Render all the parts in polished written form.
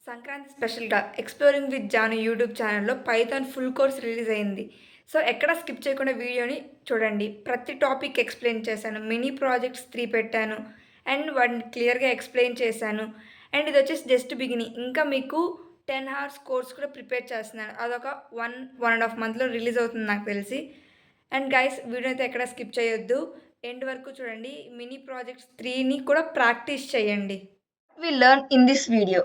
సంక్రాంతి స్పెషల్‌గా 'exploring with Janu' YouTube ఛానెల్‌లో Python full course release అయింది. సో, ఎక్కడ స్కిప్ చేయకుండా వీడియోని చూడండి. ప్రతి టాపిక్ ఎక్స్‌ప్లెయిన్ చేశాను. మినీ ప్రాజెక్ట్స్ 3 పెట్టాను. అండ్ వాటిని క్లియర్‌గా ఎక్స్‌ప్లెయిన్ చేశాను. అండ్ ఇదొచ్చేసి జస్ట్ బిగినింగ్. ఇంకా మీకు 10 అవర్స్ కోర్స్ కూడా ప్రిపేర్ చేస్తున్నాను. అదొక 1 ½ మంత్‌లో రిలీజ్ అవుతుంది నాకు తెలిసి. అండ్ గైస్ వీడియో అయితే ఎక్కడ స్కిప్ చేయొద్దు. ఎండ్ వరకు చూడండి. మినీ ప్రాజెక్ట్స్ 3ని కూడా ప్రాక్టీస్ చేయండి. We learn in this video.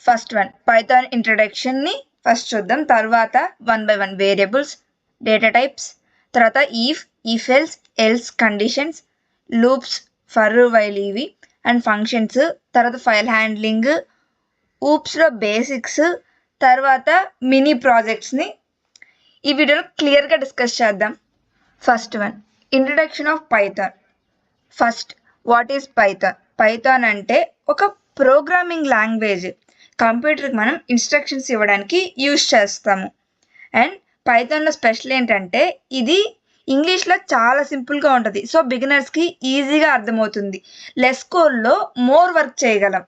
First one Python ఇంట్రడక్షన్ని ఫస్ట్ చూద్దాం. తర్వాత 1 by 1 వేరియబుల్స్, డేటా టైప్స్, తర్వాత if else conditions, loops, for while ఇవి అండ్ ఫంక్షన్స్, తర్వాత ఫైల్ హ్యాండ్లింగ్, ఊప్స్లో బేసిక్స్, తర్వాత మినీ ప్రాజెక్ట్స్ని ఈ వీడియోలో క్లియర్గా డిస్కస్ చేద్దాం. First one introduction of Python. First what is Python? Python అంటే ఒక ప్రోగ్రామింగ్ లాంగ్వేజ్. కంప్యూటర్కి మనం ఇన్స్ట్రక్షన్స్ ఇవ్వడానికి యూజ్ చేస్తాము. అండ్ పైథాన్లో స్పెషల్ ఏంటంటే ఇది ఇంగ్లీష్లో చాలా సింపుల్గా ఉంటుంది. సో బిగినర్స్కి ఈజీగా అర్థమవుతుంది. లెస్ కోడ్లో మోర్ వర్క్ చేయగలం.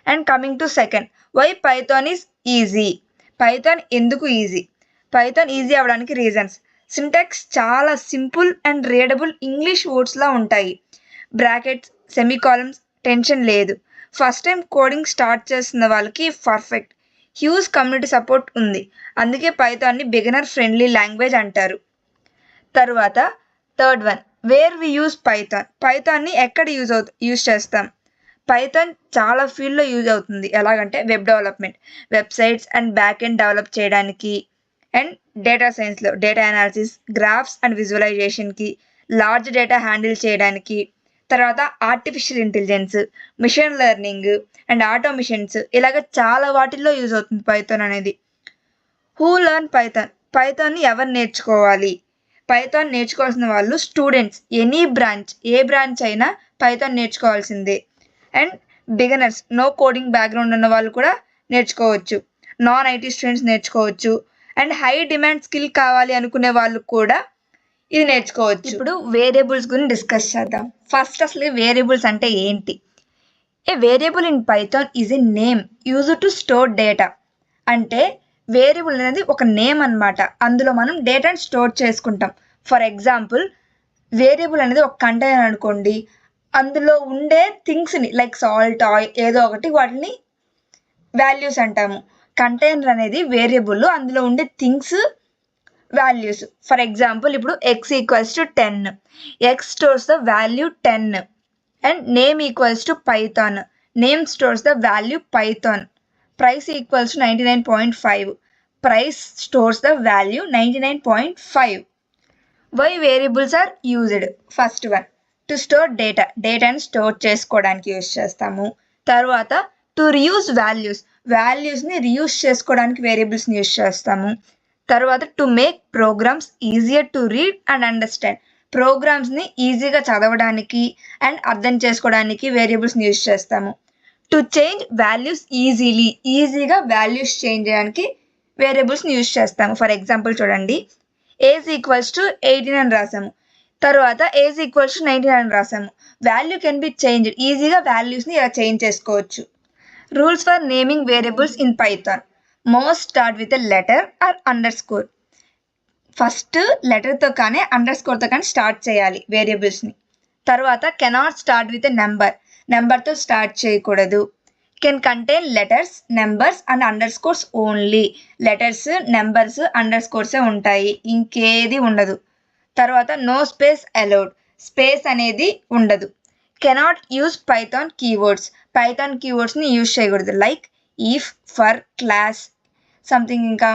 And coming to second, why Python is easy. Python ఎందుకు ఈజీ? పైథాన్ ఈజీ అవ్వడానికి రీజన్స్. సింటాక్స్ చాలా సింపుల్ అండ్ రీడబుల్ ఇంగ్లీష్ వర్డ్స్లా ఉంటాయి. బ్రాకెట్స్, సెమీకాలమ్స్, టెన్షన్ లేదు. ఫస్ట్ టైం కోడింగ్ స్టార్ట్ చేస్తున్న వాళ్ళకి పర్ఫెక్ట్. హ్యూజ్ కమ్యూనిటీ సపోర్ట్ ఉంది. అందుకే పైథాన్ని బిగినర్ ఫ్రెండ్లీ లాంగ్వేజ్ అంటారు. తర్వాత third one, where we use Python. పైథాన్ని ఎక్కడ యూజ్ చేస్తాం? పైథాన్ చాలా ఫీల్డ్లో యూజ్ అవుతుంది. ఎలాగంటే web development, websites and back end develop చేయడానికి, అండ్ డేటా సైన్స్లో డేటా అనాలిసిస్, గ్రాఫ్స్ అండ్ విజువలైజేషన్కి, లార్జ్ డేటా హ్యాండిల్ చేయడానికి, తర్వాత artificial intelligence, machine learning and automations, ఇలాగ చాలా వాటిల్లో యూజ్ అవుతుంది పైథాన్ అనేది. Who learn Python? పైథాన్ని ఎవరు నేర్చుకోవాలి? పైథాన్ నేర్చుకోవాల్సిన వాళ్ళు స్టూడెంట్స్, ఎనీ బ్రాంచ్, ఏ బ్రాంచ్ అయినా పైథాన్ నేర్చుకోవాల్సిందే. And beginners, no coding background ఉన్న వాళ్ళు కూడా నేర్చుకోవచ్చు. నాన్ ఐటీ స్టూడెంట్స్ నేర్చుకోవచ్చు. అండ్ హై డిమాండ్ స్కిల్ కావాలి అనుకునే వాళ్ళు కూడా ఇది నేర్చుకోవచ్చు. ఇప్పుడు వేరియబుల్స్ గురించి డిస్కస్ చేద్దాం. ఫస్ట్ అసలు వేరియబుల్స్ అంటే ఏంటి? A variable in Python is a name used to store data. అంటే వేరియబుల్ అనేది ఒక నేమ్ అన్నమాట. అందులో మనం డేటాను స్టోర్ చేసుకుంటాం. ఫర్ ఎగ్జాంపుల్, వేరియబుల్ అనేది ఒక కంటైనర్ అనుకోండి. అందులో ఉండే థింగ్స్ని లైక్ సాల్ట్, ఆయిల్, ఏదో ఒకటి, వాటిని వాల్యూస్ అంటాము. కంటైనర్ అనేది వేరియబుల్, అందులో ఉండే థింగ్స్ వాల్యూస్. ఫర్ ఎగ్జాంపుల్, ఇప్పుడు x equals to 10. x stores the value 10. And name equals to Python. Name stores the value Python. Price equals to 99.5. Price stores the value 99.5. Why variables are used? First one, to store data. డేటాని store చేసుకోవడానికి use చేస్తాము. తర్వాత to reuse values. వాల్యూస్ని reuse చేసుకోవడానికి వేరియబుల్స్ని use చేస్తాము. తర్వాత to make programs easier to read and understand. ప్రోగ్రామ్స్ని ఈజీగా చదవడానికి అండ్ అర్థం చేసుకోవడానికి వేరియబుల్స్ని యూజ్ చేస్తాము. To change values easily. ఈజీగా వాల్యూస్ చేంజ్ చేయడానికి వేరియబుల్స్ని యూజ్ చేస్తాము. ఫర్ ఎగ్జాంపుల్ చూడండి, ఏజ్ ఈక్వల్స్ టు 18 అని రాసాము. తర్వాత ఏజ్ ఈక్వల్స్ టు 19 అని రాసాము. Value can be change. ఈజీగా వాల్యూస్ని ఇలా చేంజ్ చేసుకోవచ్చు. Rules for naming variables in Python. Must start with a letter or underscore. First లెటర్తో కానీ అండర్ స్కోర్తో కానీ స్టార్ట్ చేయాలి వేరియబుల్స్ని. తర్వాత cannot start with a number. నెంబర్తో స్టార్ట్ చేయకూడదు. Can contain letters, numbers and underscores only. Letters, numbers, అండర్ స్కోర్సే ఉంటాయి, ఇంకేది ఉండదు. తర్వాత నో స్పేస్ అలౌడ్. స్పేస్ అనేది ఉండదు. Cannot use Python keywords. Python కీవర్డ్స్ని యూజ్ చేయకూడదు. Like if, for, class, something ఇంకా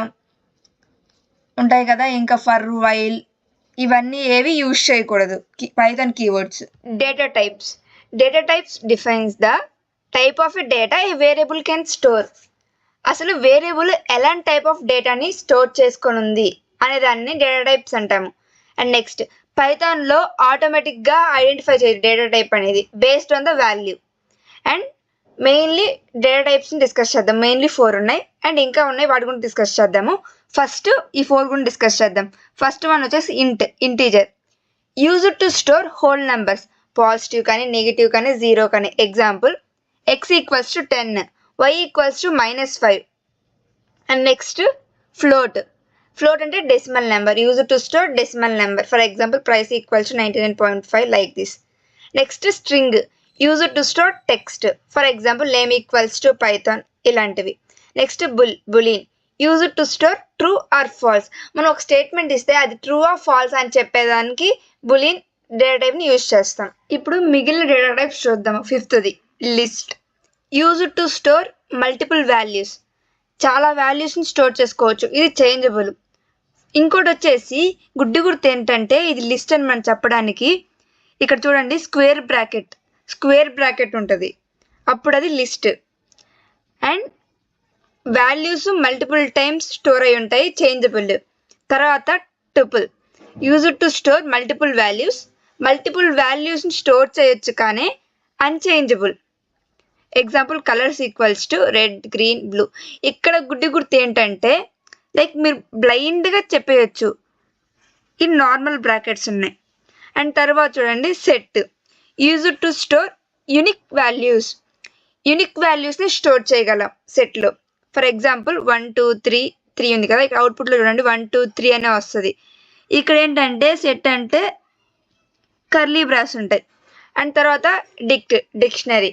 ఉంటాయి కదా, ఇంకా ఫర్, వైల్, ఇవన్నీ ఏవి యూజ్ చేయకూడదు Python keywords. Data types. Data types defines the type of a data a variable can store. అసలు వేరియబుల్ ఎలాంటి టైప్ ఆఫ్ డేటాని స్టోర్ చేసుకొని ఉంది అనే దాన్ని డేటా టైప్స్ అంటాము. అండ్ నెక్స్ట్, పైథాన్లో ఆటోమేటిక్గా ఐడెంటిఫై చేయదు డేటా టైప్ అనేది based on the value. And mainly data టైప్స్ని డిస్కస్ చేద్దాం. మెయిన్లీ 4 ఉన్నాయి అండ్ ఇంకా ఉన్నాయి, వాటి గురించి డిస్కస్ చేద్దాము. ఫస్ట్ ఈ 4 గురించి డిస్కస్ చేద్దాం. ఫస్ట్ వన్ వచ్చేసి integer. Used to store whole numbers, positive కానీ, నెగిటివ్ కానీ, జీరో కానీ. Example, x equals to 10. y equals to -5. And next float. Float అంటే decimal number, use to store decimal number. For example price equals to 99.5 like this. Next string, use to store text. For example name equals to Python, ఇలాంటివి. Next boolean, use to store true or false. మనం ఒక statement ఇస్తే అది true or falls అని చెప్పేదానికి bullion data టైప్ని use చేస్తాం. ఇప్పుడు మిగిలిన డేటా టైప్స్ చూద్దాము. ఫిఫ్త్ది list, use to store multiple values. చాలా వాల్యూస్ని స్టోర్ చేసుకోవచ్చు, ఇది చేంజబుల్. ఇంకోటి వచ్చేసి గుడ్డి గుర్తు ఏంటంటే ఇది లిస్ట్ అని మనం చెప్పడానికి, ఇక్కడ చూడండి స్క్వేర్ బ్రాకెట్ ఉంటుంది, అప్పుడు అది list. And values multiple times store అయి ఉంటాయి, చేంజబుల్. తర్వాత tuple, use to store multiple వాల్యూస్ని స్టోర్ చేయొచ్చు కానీ unchangeable. Example colours equals to red, green, blue. ఇక్కడ గుడ్డి గుర్తు ఏంటంటే లైక్ మీరు బ్లైండ్గా చెప్పేయచ్చు, ఈ నార్మల్ బ్రాకెట్స్ ఉన్నాయి. అండ్ తర్వాత చూడండి set, use to store unique వాల్యూస్ని స్టోర్ చేయగలం సెట్లో. ఫర్ ఎగ్జాంపుల్ 1 2 3 3 ఉంది కదా, ఇక్కడ అవుట్పుట్లో చూడండి 1 2 3 అనే వస్తుంది. ఇక్కడ ఏంటంటే సెట్ అంటే కర్లీ బ్రాస్ ఉంటాయి. అండ్ తర్వాత dictionary,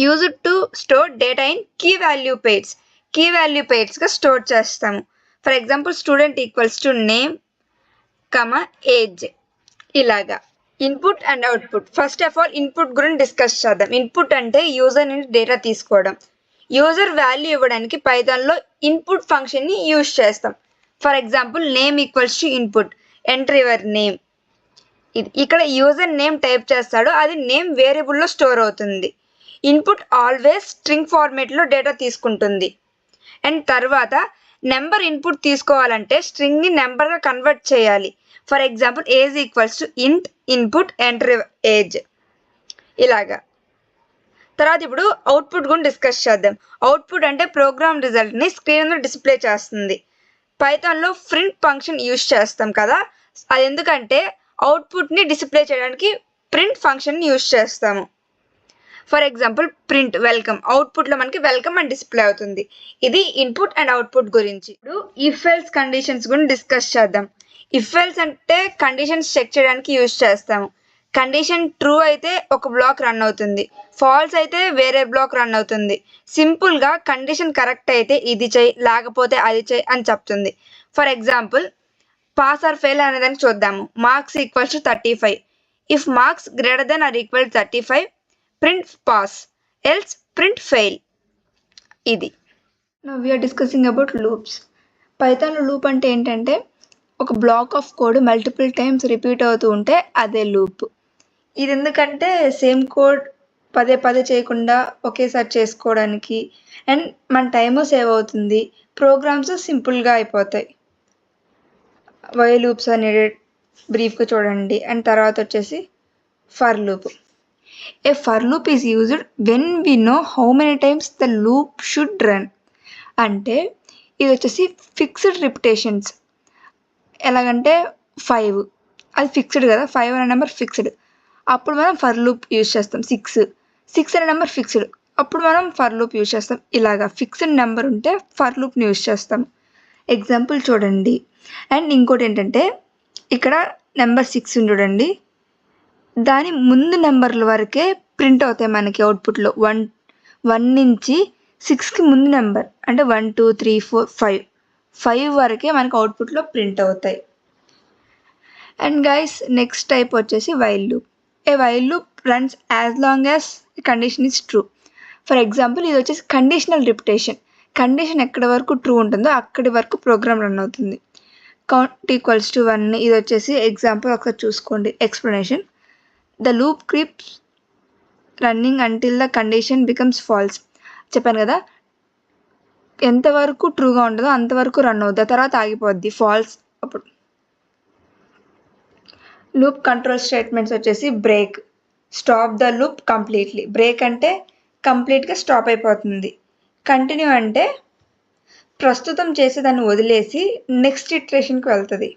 use to store data in key value పెయిర్స్గా స్టోర్ చేస్తాము. For example student equals to name, age, ఇలాగా. Input and output. First of all input గురించి డిస్కస్ చేద్దాం. ఇన్పుట్ అంటే యూజర్ నుంచి డేటా తీసుకోవడం. యూజర్ వాల్యూ ఇవ్వడానికి పైథాన్లో ఇన్పుట్ ఫంక్షన్ని యూజ్ చేస్తాం. For example name equals to input, enter your name. ఇది ఇక్కడ యూజర్ నేమ్ టైప్ చేస్తాడు, అది నేమ్ వేరియబుల్లో స్టోర్ అవుతుంది. ఇన్పుట్ ఆల్వేస్ స్ట్రింగ్ ఫార్మేట్లో డేటా తీసుకుంటుంది. అండ్ తర్వాత నెంబర్ ఇన్పుట్ తీసుకోవాలంటే స్ట్రింగ్ని నెంబర్గా కన్వర్ట్ చేయాలి. For example age equals to ఇంట్ ఇన్పుట్ ఎంటర్ ఏజ్, ఇలాగా. తర్వాత ఇప్పుడు అవుట్పుట్ గురించి డిస్కస్ చేద్దాం. అవుట్పుట్ అంటే ప్రోగ్రామ్ రిజల్ట్ని స్క్రీన్ మీద డిస్ప్లే చేస్తుంది. పైథాన్లో ప్రింట్ ఫంక్షన్ యూజ్ చేస్తాం కదా, అది ఎందుకంటే అవుట్పుట్ని డిస్ప్లే చేయడానికి ప్రింట్ ఫంక్షన్ని యూజ్ చేస్తాము. ఫర్ ఎగ్జాంపుల్ ప్రింట్ వెల్కమ్, అవుట్పుట్లో మనకి వెల్కమ్ అని డిస్ప్లే అవుతుంది. ఇది ఇన్పుట్ అండ్ అవుట్పుట్ గురించి. ఇప్పుడు ఇఫ్ ఎల్స్ కండిషన్స్ గురించి డిస్కస్ చేద్దాం. ఇఫ్ ఎల్స్ అంటే కండిషన్స్ చెక్ చేయడానికి యూజ్ చేస్తాము. కండిషన్ ట్రూ అయితే ఒక బ్లాక్ రన్ అవుతుంది, ఫాల్స్ అయితే వేరే బ్లాక్ రన్ అవుతుంది. సింపుల్గా కండిషన్ కరెక్ట్ అయితే ఇది చేయి, లేకపోతే అది చేయి అని చెప్తుంది. For example pass or fail అనేదాన్ని చూద్దాము. Marks equals to 35. If marks greater than or equal to 35, print pass, else print fail. ఇది. Now we are discussing about loops. పైథాన్లో లూప్ అంటే ఏంటంటే ఒక block of code multiple times repeat అవుతూ ఉంటే అదే లూప్. ఇది ఎందుకంటే సేమ్ కోడ్ పదే పదే చేయకుండా ఒకేసారి చేసుకోవడానికి, అండ్ మన టైము సేవ్ అవుతుంది, ప్రోగ్రామ్స్ సింపుల్గా అయిపోతాయి. వై లూప్స్ అనేది బ్రీఫ్గా చూడండి. అండ్ తర్వాత వచ్చేసి for loop. A for loop is used when we know how many times the loop should run. అంటే ఇది వచ్చేసి ఫిక్స్డ్ రిపిటేషన్స్. ఎలాగంటే 5 అది ఫిక్స్డ్ కదా, 5 అనే నెంబర్ ఫిక్స్డ్, అప్పుడు మనం ఫర్ లూప్ యూజ్ చేస్తాం. 6 అనే నెంబర్ ఫిక్స్డ్, అప్పుడు మనం ఫర్ లూప్ యూజ్ చేస్తాం. ఇలాగా ఫిక్స్డ్ నెంబర్ ఉంటే ఫర్ లూప్ని యూజ్ చేస్తాం. ఎగ్జాంపుల్ చూడండి. అండ్ ఇంకోటి ఏంటంటే ఇక్కడ నెంబర్ 6 చూడండి, దాని ముందు నెంబర్ల వరకే ప్రింట్ అవుతాయి మనకి అవుట్పుట్లో. 1 నుంచి 6కి ముందు నెంబర్ అంటే 1 2 3 4 5 వరకే మనకి అవుట్పుట్లో ప్రింట్ అవుతాయి. అండ్ గైస్ నెక్స్ట్ టైప్ వచ్చేసి while loop. A while loop runs as long as condition is true. For example ఇది వచ్చేసి కండిషనల్ రిపిటేషన్. కండిషన్ ఎక్కడి వరకు ట్రూ ఉంటుందో అక్కడి వరకు ప్రోగ్రామ్ రన్ అవుతుంది. కౌంట్ ఈక్వల్స్ టు 1, ఇది వచ్చేసి ఎగ్జాంపుల్ ఒకసారి చూసుకోండి. Explanation: the loop keeps running until the condition becomes false. చెప్పాను కదా, ఎంతవరకు ట్రూగా ఉంటుందో అంతవరకు రన్ అవుద్ది, తర్వాత ఆగిపోద్ది ఫాల్స్ అప్పుడు. లూప్ కంట్రోల్ స్టేట్మెంట్స్ వచ్చేసి break, stop the loop completely. Break అంటే కంప్లీట్గా స్టాప్ అయిపోతుంది. కంటిన్యూ అంటే ప్రస్తుతం చేసేదాన్ని వదిలేసి నెక్స్ట్ ఇటరేషన్కి వెళ్తుంది.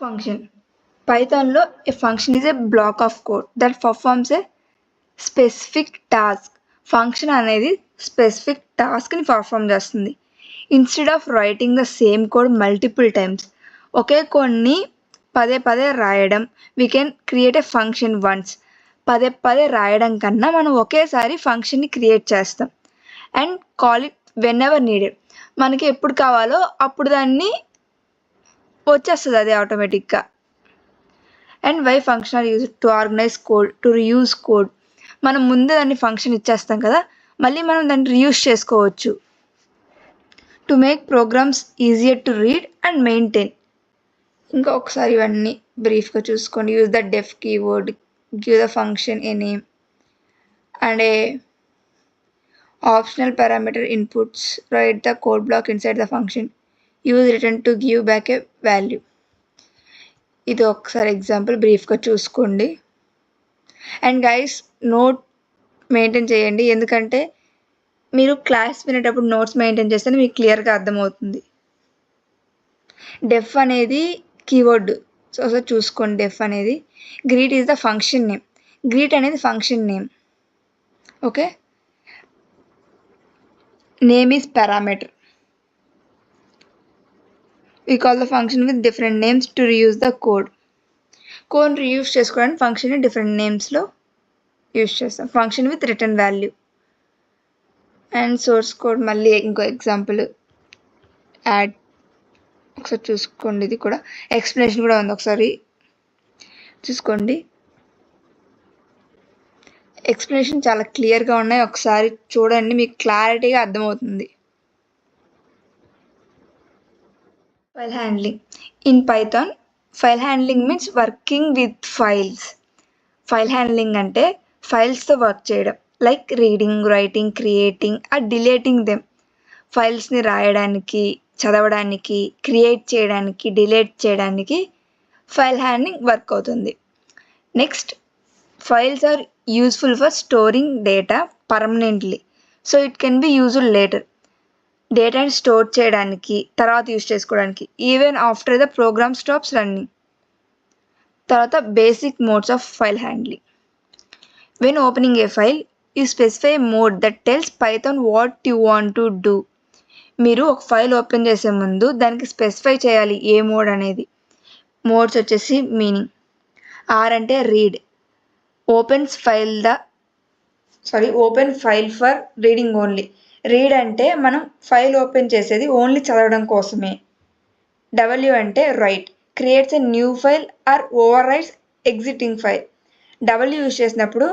Function. Pythonలో a function is a block of code that performs a specific task. Function అనేది స్పెసిఫిక్ టాస్క్ని పర్ఫామ్ చేస్తుంది. Instead of writing the same code multiple times, ఒకే కోడ్ని పదే పదే రాయడం, we can create a function once. పదే పదే రాయడం కన్నా మనం ఒకేసారి ఫంక్షన్ని క్రియేట్ చేస్తాం. And call it whenever needed, మనకి ఎప్పుడు కావాలో అప్పుడు దాన్ని వచ్చేస్తుంది అది ఆటోమేటిక్గా. And why function are use to organise code, to reuse code. మనం ముందే దాన్ని ఫంక్షన్ ఇచ్చేస్తాం కదా, మళ్ళీ మనం దాన్ని రీయూజ్ చేసుకోవచ్చు. To make programs easier to read and maintain. ఇంకా ఒకసారి ఇవన్నీ బ్రీఫ్గా చూసుకోండి. Use the def keyword, give the function a name and a optional parameter inputs, write the code block inside the function, use return to give back a value. ఇది ఒకసారి example బ్రీఫ్గా చూసుకోండి. And guys, note maintain చేయండి, ఎందుకంటే మీరు class వినేటప్పుడు notes maintain చేస్తేనే మీకు క్లియర్గా అర్థమవుతుంది. డెఫ్ అనేది కీవర్డ్, సో చూసుకోండి. డెఫ్ అనేది. Greet is the function name, greet అనేది function name. Okay, name is parameter. We call the function with different names to reuse the code. Code reuse చేసుకోవడానికి ఫంక్షన్ డిఫరెంట్ నేమ్స్లో యూజ్ చేస్తాం. Function with return value. And source code మళ్ళీ ఇంకో example add, ఒకసారి చూసుకోండి. ఇది కూడా explanation కూడా ఉంది, ఒకసారి చూసుకోండి. ఎక్స్ప్లెనేషన్ చాలా క్లియర్గా ఉన్నాయి, ఒకసారి చూడండి, మీకు క్లారిటీగా అర్థమవుతుంది. File handling. In Python, file handling means working with files. File handling అంటే ఫైల్స్తో వర్క్ చేయడం, like reading, writing, creating or deleting them. ఫైల్స్ని రాయడానికి, చదవడానికి, క్రియేట్ చేయడానికి, డిలీట్ చేయడానికి ఫైల్ హ్యాండ్లింగ్ వర్క్ అవుతుంది. Next, files are useful for storing data permanently, so it can be used later. డేటాని స్టోర్ చేయడానికి, తర్వాత యూజ్ చేసుకోవడానికి, even after the program stops running. తర్వాత basic modes of file handling. When opening A file, you specify mode that tells Python what you want to do. మీరు ఒక file open చేసే ముందు దానికి స్పెసిఫై చేయాలి ఏ మోడ్ అనేది. Modes వచ్చేసి meaning. Are అంటే read, open file for reading only. Read అంటే మనం ఫైల్ ఓపెన్ చేసేది ఓన్లీ చదవడం కోసమే. డబ్ల్యూ అంటే write, creates a new file or overwrites existing file. W use చేసినప్పుడు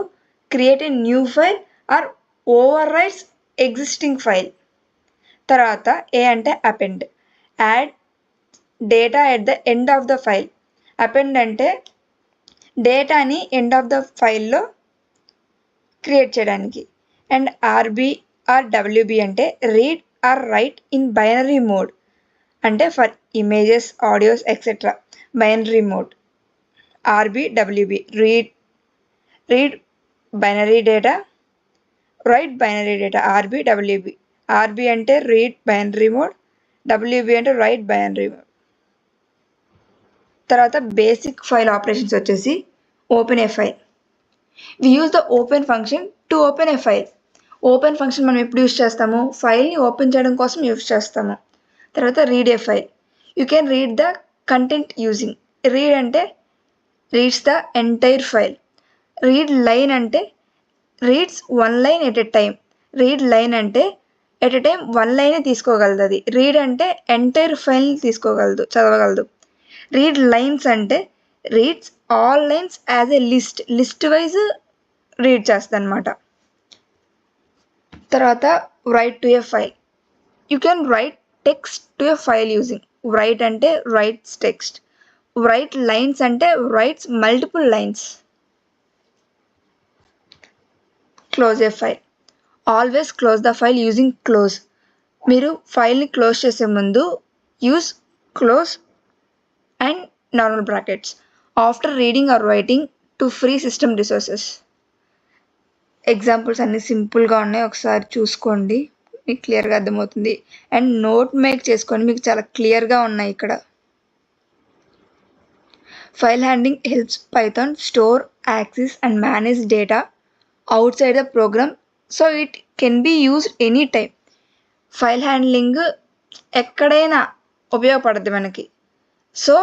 create a new file or overwrites existing file. తర్వాత A అంటే append, add data at the end of the file. Append అంటే డేటాని end of the ఫైల్లో create చేయడానికి. And RB or WB అంటే read or write in binary mode, అంటే for images, audios etcetera, binary mode. RB WB, read binary data, right binary data. RB WB. RB అంటే read binary mode, WB అంటే write binary mode. తర్వాత basic file operations వచ్చేసి open a file. We use the open function to open a file. Open function మనం ఎప్పుడు use చేస్తాము? ఫైల్ని open చేయడం కోసం యూజ్ చేస్తాము. తర్వాత read a file, you can read the content using. Read అంటే reads the entire file. Read line అంటే reads one line at a time. Read line అంటే ఎట్ ఎ టైం వన్ లైనే తీసుకోగలదు అది. రీడ్ అంటే ఎంటైర్ ఫైల్ని తీసుకోగలదు, చదవగలదు. రీడ్ లైన్స్ అంటే reads all lines as a list wise read చేస్తుంది అనమాట. తర్వాత write to a file, you can write text to a file using. Right అంటే రైట్స్ టెక్స్ట్. రైట్ లైన్స్ అంటే rights multiple lines. Close A file, always close the file using close. మీరు ఫైల్ని close చేసే ముందు use close and normal brackets after reading are writing to free system resources. Examples అన్నీ సింపుల్గా ఉన్నాయి, ఒకసారి చూసుకోండి, మీకు క్లియర్గా అర్థమవుతుంది. అండ్ నోట్ మేక్ చేసుకోండి, మీకు చాలా క్లియర్గా ఉన్నాయి ఇక్కడ. File handling helps Python store, access and manage data outside the program so it can be used any time. File handling ఎక్కడైనా ఉపయోగపడుద్ది మనకి. So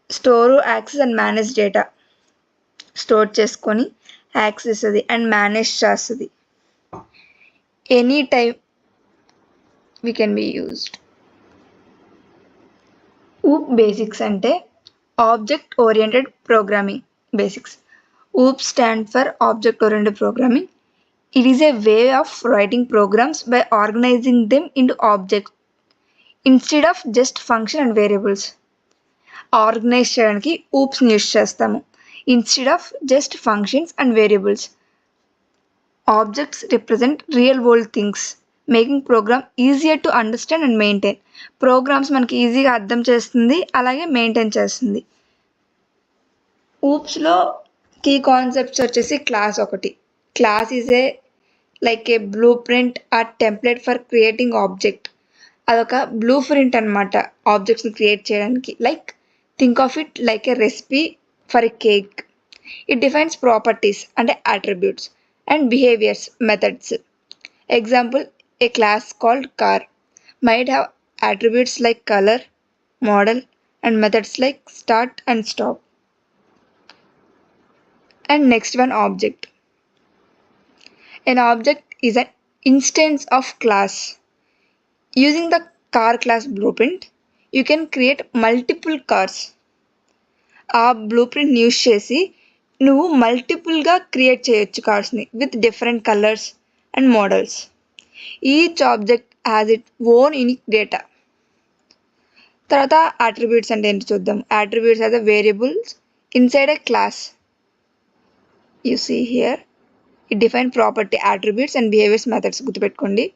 store, access and manage data store చేసుకొని యాక్సెస్ చేస్తుంది అండ్ మేనేజ్ చేస్తుంది. Any time we can be used. OOP basics అంటే object oriented programming basics. OOP stand for Object Oriented Programming. It is a way of writing programs by organizing them into objects instead of just function and variables. Organise చేయడానికి oops use చేస్తాము instead of just functions and variables. Objects represent real world things, making program easier to understand and maintain. Programs మనకి ఈజీగా అర్థం చేస్తుంది, అలాగే maintain చేస్తుంది. ఊప్స్లో key concepts వచ్చేసి క్లాస్ ఒకటి. Class is a like a blueprint or template for creating object. అదొక బ్లూ ప్రింట్ అనమాట ఆబ్జెక్ట్స్ని క్రియేట్ చేయడానికి. Like think of it like a recipe for a cake. It defines properties అంటే attributes and behaviours, methods. Example, A class called car might have attributes like color, model, and methods like start and stop. And next one, object. An object is an instance of class. Using the car class blueprint, you can create multiple cars. ఆ blueprint use చేసి నువ్వు మల్టిపుల్గా create చేయొచ్చు కార్స్ని with different colours and models. Each object has it own unique data. తర్వాత attributes అంటే ఏంటి చూద్దాం. Attributes are the variables inside a class. You see here it define property, attributes and behaviours, methods. గుర్తుపెట్టుకోండి,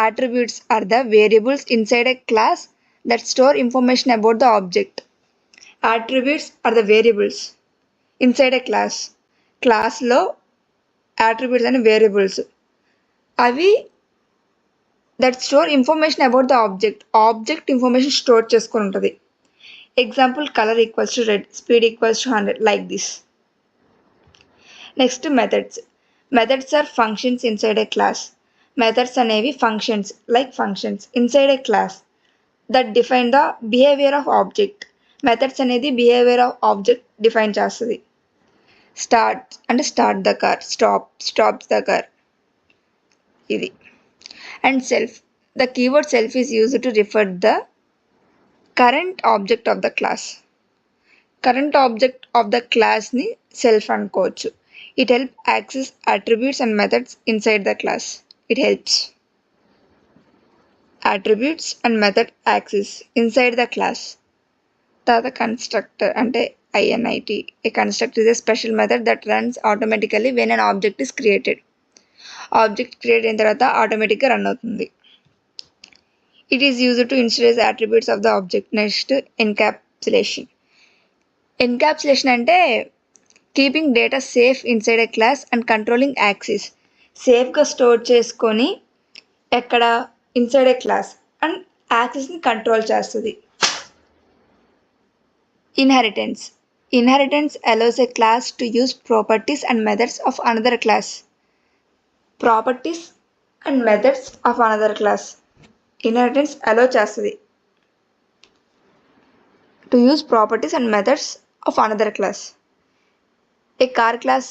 attributes are the variables inside a class that store information about the object. Attributes are the variables inside a class. క్లాస్లో attributes అనే variables, అవి that store information about the object. Object information store చేసుకొని ఉంటుంది. Example, colour equals to red, speed equals to 100, like this. Next, methods. Methods are functions inside a class. Methods అనేవి functions, like functions inside a class that define the behaviour of object. Methods అనేది behaviour of object define చేస్తుంది. Start అంటే start the car, stops the car, ఇది. And self. The keyword self is used to refer the current object of the class. Current object of the క్లాస్ని self అనుకోవచ్చు. It help access attributes and methods inside the class. It helps attributes and method access inside the class. తర్వాత constructor అంటే INIT. A constructor is a special method that runs automatically when an object is created. Object create అయిన తర్వాత ఆటోమేటిక్గా run అవుతుంది. It is used to instantiate attributes of the object. Next, encapsulation. Encapsulation అంటే keeping data safe inside a class and controlling access. సేఫ్గా store చేసుకొని ఎక్కడ, inside a class, and యాక్సెస్ని control చేస్తుంది. Inheritance. Inheritance allows a class to use properties and methods of another class. Properties and methods of another class. Inheritance allow చేస్తుంది to use properties and methods of another class. A car class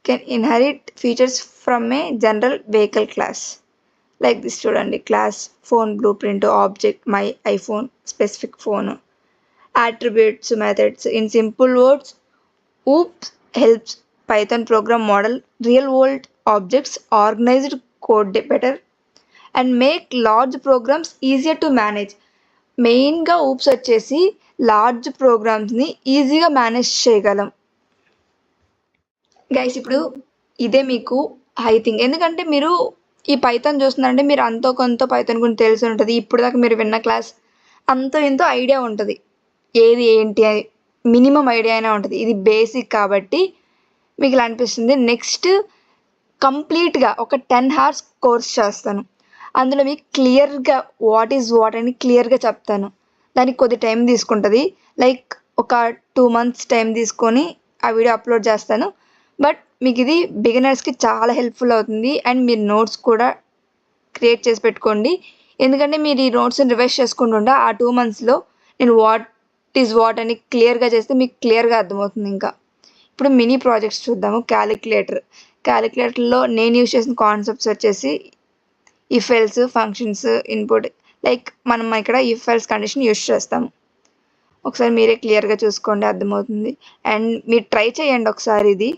can inherit features from a general vehicle class. Like this చూడండి, class phone blueprint, object my iPhone, specific phone. Attributes, methods. In simple words, OOP helps Python program model real world objects, organized code better, and make large programs easier to manage. మెయిన్గా OOPs వచ్చేసి large ప్రోగ్రామ్స్ని ఈజీగా manage చేయగలం. Guys, ఇప్పుడు ఇదే మీకు high thing. ఎందుకంటే మీరు ఈ పైథాన్ చూస్తున్నారంటే మీరు అంతో కొంత పైథాన్ గురించి తెలిసి ఉంటుంది. ఇప్పుడు దాకా మీరు విన్న క్లాస్ అంతో ఎంతో ఐడియా ఉంటుంది, ఏది ఏంటి అని మినిమం ఐడియా అయినా ఉంటుంది. ఇది బేసిక్ కాబట్టి మీకు ఇలా అనిపిస్తుంది. నెక్స్ట్ కంప్లీట్గా ఒక 10 hours కోర్స్ చేస్తాను. అందులో మీకు క్లియర్గా వాట్ ఈజ్ వాట్ అని క్లియర్గా చెప్తాను. దానికి కొద్ది టైం తీసుకుంటుంది, లైక్ ఒక 2 months టైం తీసుకొని ఆ వీడియో అప్లోడ్ చేస్తాను. బట్ మీకు ఇది బిగినర్స్కి చాలా హెల్ప్ఫుల్ అవుతుంది. అండ్ మీరు నోట్స్ కూడా క్రియేట్ చేసి పెట్టుకోండి. ఎందుకంటే మీరు ఈ నోట్స్ని రివైజ్ చేసుకుంటుంటే ఆ 2 మంత్స్లో నేను వాట్ ఈజ్ వాట్ అని క్లియర్గా చేస్తే మీకు క్లియర్గా అర్థమవుతుంది. ఇంకా ఇప్పుడు మినీ ప్రాజెక్ట్స్ చూద్దాము. క్యాలిక్యులేటర్లో నేను యూజ్ చేసిన కాన్సెప్ట్స్ వచ్చేసి if else, functions, input. Like మనం ఇక్కడ ఇఫ్ ఎల్స్ కండిషన్ యూజ్ చేస్తాము. ఒకసారి మీరే క్లియర్గా చూసుకోండి, అర్థమవుతుంది. అండ్ మీరు ట్రై చేయండి ఒకసారి, ఇది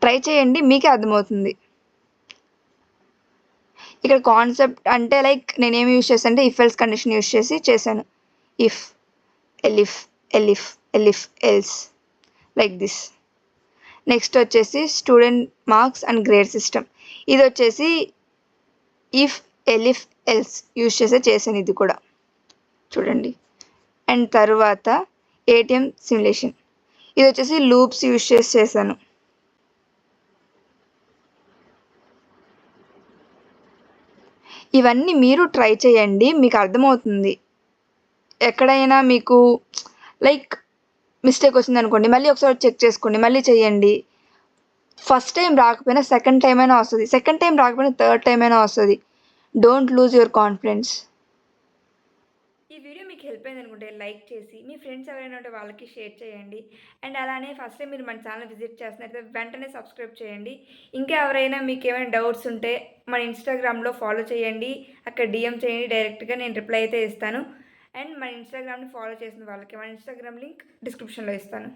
ట్రై చేయండి, మీకే అర్థమవుతుంది. ఇక్కడ కాన్సెప్ట్ అంటే లైక్ నేనేమి యూజ్ చేస్తాను అంటే ఇఫ్ ఎల్స్ కండిషన్ యూజ్ చేసి చేశాను. If elif else like this. Next వచ్చేసి student marks and grade system. ఇది వచ్చేసి ఇఫ్ ఎలిఫ్ ఎల్స్ యూజ్ చేసే చేశాను ఇది కూడా చూడండి. అండ్ తర్వాత ఏటీఎం సిమ్యులేషన్, ఇది వచ్చేసి లూప్స్ యూజ్ చేసి చేశాను. ఇవన్నీ మీరు ట్రై చేయండి, మీకు అర్థమవుతుంది. ఎక్కడైనా మీకు లైక్ మిస్టేక్ వచ్చిందనుకోండి, మళ్ళీ ఒకసారి చెక్ చేసుకోండి, మళ్ళీ చేయండి. ఫస్ట్ టైం రాకపోయినా సెకండ్ టైం అయినా వస్తుంది, సెకండ్ టైం రాకపోయినా థర్డ్ టైం అయినా వస్తుంది. Don't lose your confidence. ఈ వీడియో మీకు హెల్ప్ అయింది అనుకుంటే లైక్ చేసి మీ ఫ్రెండ్స్ ఎవరైనా ఉంటే వాళ్ళకి షేర్ చేయండి. అండ్ అలానే ఫస్ట్ టైం మీరు మన ఛానల్ విజిట్ చేస్తున్నట్లయితే వెంటనే సబ్స్క్రైబ్ చేయండి. ఇంకా ఎవరైనా మీకు ఏమైనా డౌట్స్ ఉంటే మన ఇన్స్టాగ్రామ్లో ఫాలో చేయండి, అక్కడ డిఎం చేయండి, డైరెక్ట్గా నేను రిప్లై అయితే ఇస్తాను. అండ్ మన ఇన్స్టాగ్రామ్ని ఫాలో చేసిన వాళ్ళకి మన ఇన్స్టాగ్రామ్ లింక్ డిస్క్రిప్షన్లో ఇస్తాను.